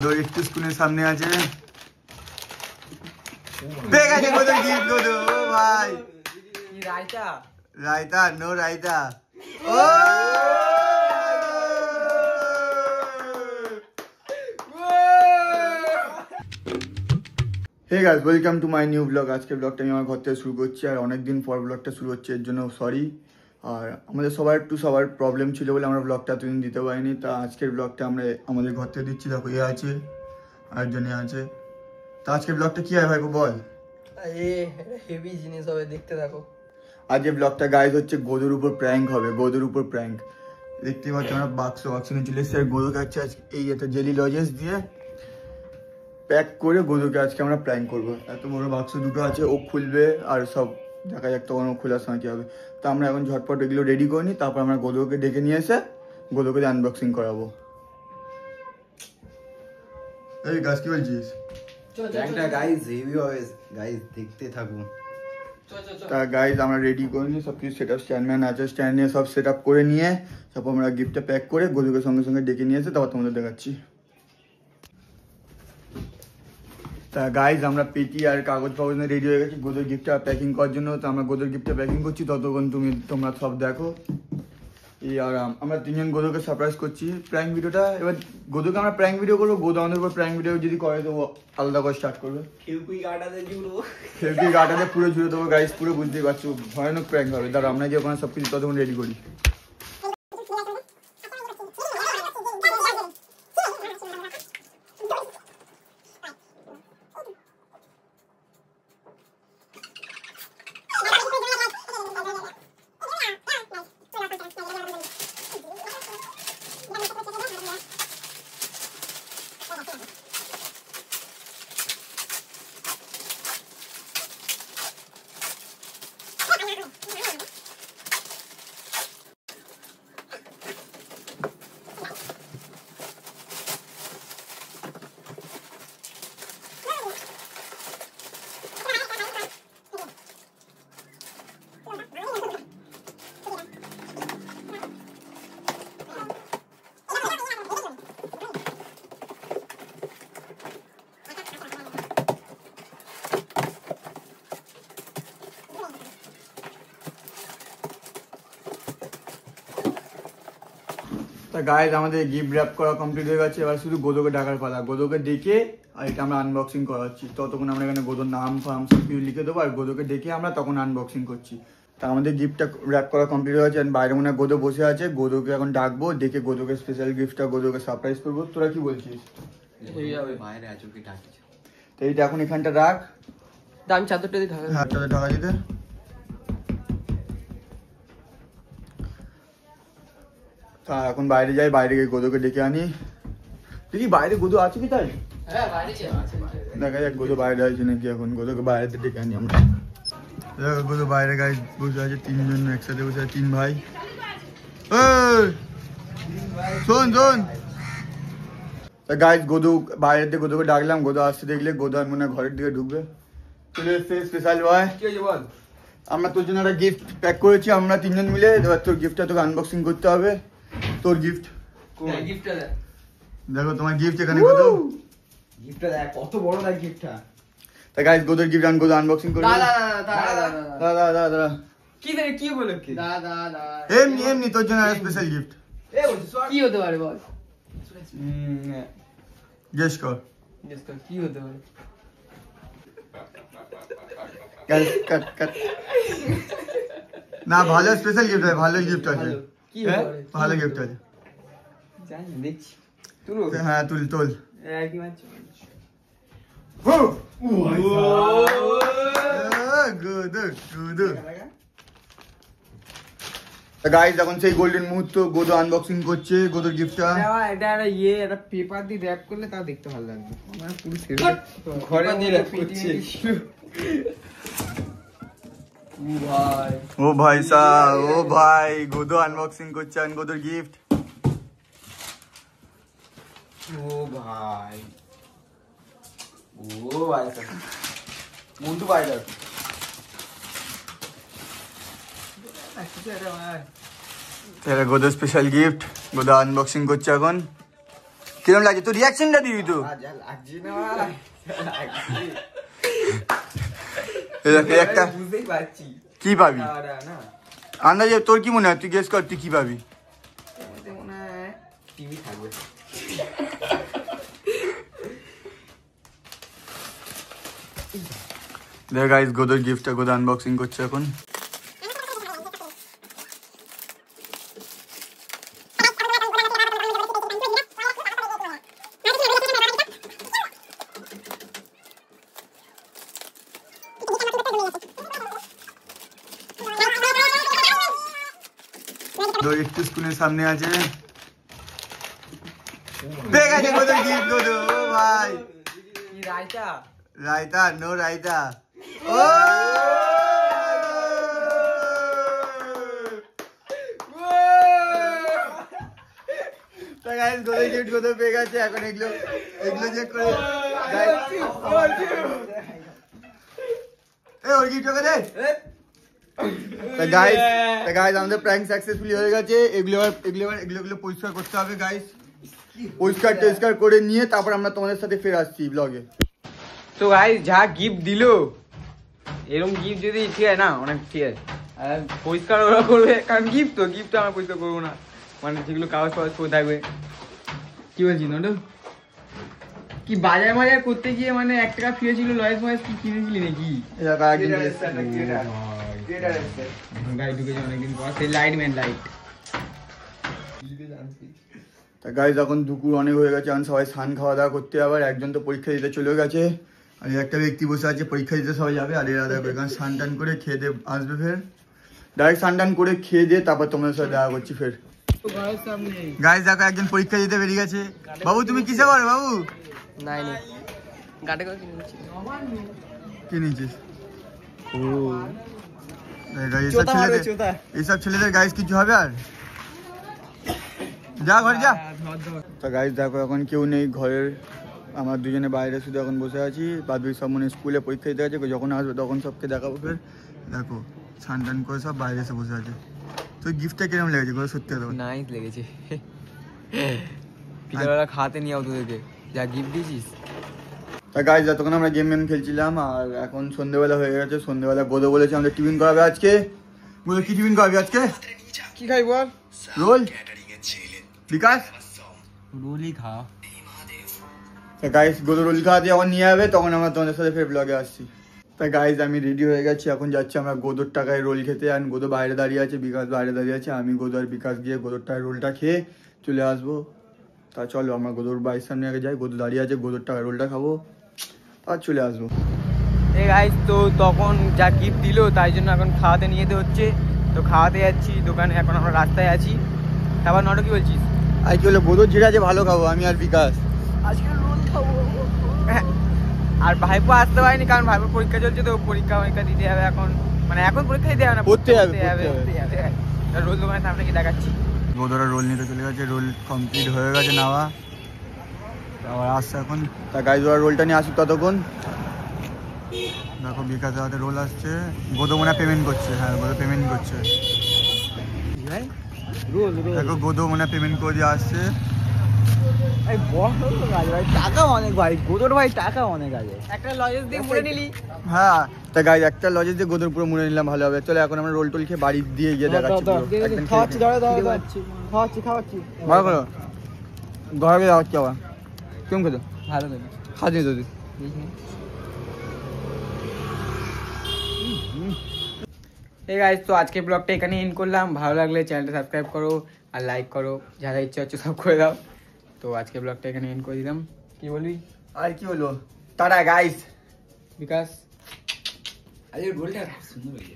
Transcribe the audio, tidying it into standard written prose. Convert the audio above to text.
একটু স্কুলের সামনে আছে পেয়ে গেছে গোদর গিফট গোদর ও ভাই কি রায়তা রায়তা নো রায়তা ও hey guys welcome to my new blog. আজকে ব্লগটা আমি আমার ঘর থেকে শুরু করছি আর অনেকদিন পর ব্লগটা শুরু হচ্ছে, এর জন্য সরি। আর আমাদের সবার প্রবলেম ছিল বলে আমরা ব্লগটা এতদিন দিতে পারিনি। তা আজকের ব্লগটা আমরা আমাদের ঘর থেকে দিচ্ছি। দেখো এ আছে আরেকজনে আছে। তা আজকের ব্লগটা কি হয় ভাই বল। হেভি জিনিস হবে, দেখতে থাকো। আজকে ব্লগটা গাইজ হচ্ছে গোদুর উপর প্র্যাঙ্ক হবে, গোদুর উপর প্র্যাঙ্ক। দেখতে পাচ্ছি আমরা বাক্স নিয়ে চলে এসেছি আর গোদু খাচ্ছে আজকে এই একটা জেলি লজেস দিয়ে প্যাক করে গোদুকে আজকে আমরা প্র্যাঙ্ক করবো। এত বড় বাক্স দুটো আছে, ও খুলবে আর সব দেখা যাক তখন ও খোলার সময় কি হবে। তো আমরা এখন ঝটপট এগুলো রেডি করে নিই, তারপর আমরা গোদুকে ডেকে নিয়ে এসে গোদুকে আনবক্সিং করাবো। এই গাছ কি বলছিস? গাইস হেভি হবে গাইস, দেখতে থাকুন। তা গাইজ আমরা রেডি করে নিই সব কিছু, সেট আপ স্ট্যান্ডম্যান আছে, স্ট্যান্ড নিয়ে সব সেট আপ করে নিয়ে তারপর আমরা গিফটটা প্যাক করে গোদুকে সঙ্গে সঙ্গে ডেকে নিয়ে এসে তারপর তোমাদের দেখাচ্ছি। তা গাইজ আমরা পেটি আর কাগজ ফাগজ নিয়ে রেডি হয়ে গেছি গোদুর গিফটটা প্যাকিং করার জন্য। তো আমরা গোদুর গিফটটা প্যাকিং করছি, ততক্ষণ তোমরা সব দেখো। এই আর আমরা তিনজন গোদুকে সারপ্রাইজ করছি প্র্যাঙ্ক ভিডিওটা। এবার গোদুকে আমরা প্র্যাঙ্ক ভিডিও করবো, গোদু আমাদের উপর প্র্যাঙ্ক ভিডিও যদি করে তো আলাদা করে স্টার্ট করবে। খেউকুই গাটাতে জুড়বো, খেউকুই গাটাতে পুরো জুড়ে দেবো গাইজ, পুরো বুঝতেই পারছো ভয়ানক প্র্যাঙ্ক হবে। তার আমরা গিয়ে ওখানে সব কিছু ততক্ষণ রেডি করি। তা গাইজ আমাদের গিফট র্যাপ করা কমপ্লিট হয়ে গেছে, এবার শুধু গোদুকে ডাকার পালা। গোদুকে ডেকে আর এটা আমরা আনবক্সিং করাচ্ছি। ততক্ষণ আমরা এখানে গোদুর নাম ফাম সব কিছু লিখে দেবো আর গোদুকে ডেকে আমরা তখন আনবক্সিং করছি। তা আমাদের গিফটটা র্যাপ করা কমপ্লিট হয়ে গেছে। বাইরে মনে হয় গোদু বসে আছে, গোদুকে এখন ডাকবো, ডেকে গোদুকে স্পেশাল গিফটটা গোদুকে সারপ্রাইজ করবো। তোরা কি বলছিস? বাইরে আছো কি ডাকছো? তো এইটা এখন এখানটা রাখ, আমি চাদরটা দিয়ে ঢাকা। হ্যাঁ চাদর ঢাকা দিতে। তা এখন বাইরে যাই, বাইরে গিয়ে গোদুকে ডেকে আনি। দেখি বাইরে গোদু আছে কি তাই? হ্যাঁ বাইরে আছে। দেখা যাক গোদু বাইরে আছে নাকি। এখন গোদুকে বাইরে ডেকে আনি আমরা। দেখো গোদু বাইরে গাড়ি বসে আছে, তিনজন একসাথে বসে আছে, তিন ভাই। শোন গাইজ গোদু বাইরে দিয়ে গোদুকে ডাকলাম, গোদু আসতে দেখলে গোদু আর মনে হয় ঘরের দিকে ঢুকবে। চলে এসছে স্পেশাল বয়। কি হয়েছে বল? আমরা তোর জন্য একটা গিফট প্যাক করেছি, আমরা তিনজন মিলে। এবার তোর গিফটটা তোকে আনবক্সিং করতে হবে। তোর গিফট গিফটটা দেখ, দেখো তোমার গিফট এখানে গোদু। গিফটটা দেখ কত বড় দেখ গিফটটা। তা গাইজ গোদুর গিফট গোদু আনবক্সিং করবে। দাদা কি দেখ কি বলে কি দাদা এমনি তোর জন্য একটা স্পেশাল গিফট। কি হতে পারে বল? গেস কর কি হতে পারে? কাট না, ভালো স্পেশাল গিফট আছে, ভালো গিফট আছে। কি হতে পারে? ভালো গিফট আছে, জানি দেখছি। হ্যাঁ তুল কি মাছ? গুড গাইজ এখন সেই গোল্ডেন মুহূর্ত, গোদু আনবক্সিং করছে গোদুর গিফটটা। এটা একটা পেপার দিয়ে র‍্যাপ করলে তাও দেখতে ভালো লাগবে। আমরা পুরো ঘরে দিয়ে র‍্যাপ করছে। ও ভাই সাহেব, ও ভাই গোদু আনবক্সিং করছে গোদুর গিফট। ও ভাই মন্টু বাইরে গোদু স্পেশাল গিফট, গোদু আনবক্সিং করছে এখন। কিরম লাগছে তোর রিয়াকশনটা দিবি তো যা লাগছে না ভাই, একটা বুঝতেই পারছি কি পাবি খাওয়াটা না। আন্দাজে তোর কি মনে হয় তুই গেস কর তুই কি পাবি এতে মনে হয় টিভি থাকবে। দেখ গাইস গোদর গিফটটা গোদা আনবক্সিং করছে এখন একটু স্কুলের সামনে আছে পেয়ে গেছে গোদর গিফট গোদো ও ভাই কি রায়তা? রায়তা নো রায়তা ও তো গাইস গোদর গিফট গোদো পেয়ে গেছে এখন এগুলো যে করে এ ওর গিফট করে দে তো গাইস আমাদের প্র্যাঙ্ক সাকসেসফুলি হয়ে গেছে এগুলো পরিষ্কার করতে হবে গাইস পরিষ্কার করে নিয়ে তারপর আমরা তোমাদের সাথে ফের আসছি ব্লগে তো ভাই যা গিফট দিলো, এরকম গিফট যদি ঠিক আছে না অনেক ঠিক আছে, আর পরিষ্কার ওরা করবে কারণ গিফট তো আমরা পরিষ্কার করবো না, মানে যেগুলো কাগজ ফাগজ করে থাকবে। কি বলছি নটু, কি বাজার করতে গিয়ে মানে 1 টাকা ফিরেছিল লয়েস ময়েস কি কিনেছিলি নাকি? গাড়ি ঢুকেছে অনেকদিন পর, সেই লাইট তা গাইস এখন দুপুর অনেক হয়ে গেছে, এখন সবাই স্নান খাওয়া দাওয়া করতে, আবার একজন তো পরীক্ষা দিতে চলে গেছে, আর একটা ব্যক্তি বসে আছে পরীক্ষা দিতে সবাই যাবে, আর এরা দেখবে কারণ স্নান টান করে খেয়ে দিয়ে আসবে, ফের ডাইরেক্ট স্নান টান করে খেয়ে দিয়ে তারপর তোমাদের সাথে দেখা করছি ফের। গাইস দেখো একজন পরীক্ষা দিতে বেরিয়ে গেছে। বাবু তুমি কিসে পারো বাবু? কি নিয়েছিস? এইসব ছেলেদের গাইস কিছু হবে আর যা ঘর যা। তো গাইস দেখো এখন কেউ নেই ঘরের, আমার দুজনে বাইরে শুধু এখন বসে আছি, বাদ বাকি সব মনে স্কুলে পরীক্ষা দিতে আছে, যখন আসবে তখন সবকে দেখাবো ফের। দেখো স্নান টান করে সব বাইরে এসে বসে আছে। তো গিফটটা কিরকম লেগেছে করে সত্যি কথা? নাইস লেগেছে, বিকালবেলা খাওয়াতে নিয়ে তোদেরকে যা গিফট দিয়েছিস। তা গাইস যতক্ষণ আমরা গেম খেলছিলাম, আর এখন সন্ধ্যেবেলা হয়ে গেছে, সন্ধ্যেবেলা গোদো বলেছে আমাদের টিফিন করাবে আজকে। গোদো কি টিফিন করাবে আজকে? কি খাই বল? রোল। বিকাশ রোলই খা। গাইস গোদো রোল খাওয়াতে যখন নিয়ে যাবে তখন আমরা তোমাদের সাথে ফের ব্লগে আসছি। তাই গাইস আমি রেডি হয়ে গেছি, এখন যাচ্ছি আমরা গোদোর টাকায় রোল খেতে, আর গোদো বাইরে দাঁড়িয়ে আছে, বিকাশ বাইরে দাঁড়িয়ে আছে, আমি গোদো আর বিকাশ গিয়ে গোদোর টাকায় রোলটা খেয়ে চলে আসবো। তা চলো আমরা গোদোর বাড়ির সামনে আগে যাই, গোদো দাঁড়িয়ে আছে, গোদোর টাকায় রোলটা খাবো আর চলে আসবো। এই গাইস তো তখন যা গিফট দিল তাই জন্য এখন খাওয়াতে নিয়ে যেতে হচ্ছে, তো খাওয়াতে যাচ্ছি দোকানে, এখন আমরা রাস্তায় আছি। তারপর নটো কি বলছিস? আর কি হলো গোদোর যেটা আছে ভালো খাবো আমি আর বিকাশ, আজকে রোল খাবো। আর ভাইপো আসতে পারেনি কারণ ভাইপোর পরীক্ষা চলছে, তো পরীক্ষা দিতে হবে এখন, মানে এখন পরীক্ষা দিতে হবে না, পড়তে হবে। রোল দোকানের সামনে কি দেখাচ্ছি। গোদোরা রোল নিতে চলে গেছে, রোল কমপ্লিট হয়ে গেছে নেওয়া, আবার আসছে এখন। তা গাইজ ওরা রোলটা নিয়ে আসুক ততক্ষণ। দেখো বিকাশের হাতে রোল আসছে, গোদো মনে হয় পেমেন্ট করছে, হ্যাঁ গোদো পেমেন্ট করছে। দেখো গোদো মনে হয় পেমেন্ট করে দিয়ে আসছে। টাকা অনেক ভাই, গোদর ভাই টাকা অনেক আছে, একটা লজেস দিয়ে মুড়ে নিলি। হ্যাঁ তা গাইজ একটা লজেস দিয়ে গোদোর পুরো মুড়ে নিলাম, ভালো হবে। চলো এখন আমরা রোল টোল খেয়ে বাড়ি দিয়ে গিয়ে দেখাচ্ছি। খাওয়াচ্ছি ভালো করো ঘরে যাওয়াচ্ছি আবার। কেমন খেতো? ভালো করে খাচ্ছি তো এই গাইস তো আজকে ব্লগটা এখানে এন্ড করলাম, ভালো লাগলে চ্যানেলটা সাবস্ক্রাইব করো আর লাইক করো, যারা ইচ্ছা হচ্ছে সব করে দাও। তো আজকে ব্লগটা এখানে এন্ড করে দিলাম, কি বলবি? আর কি হলো, টাটা গাইস। বিকাশ আজকের গোলটা সুন্দর হয়েছে।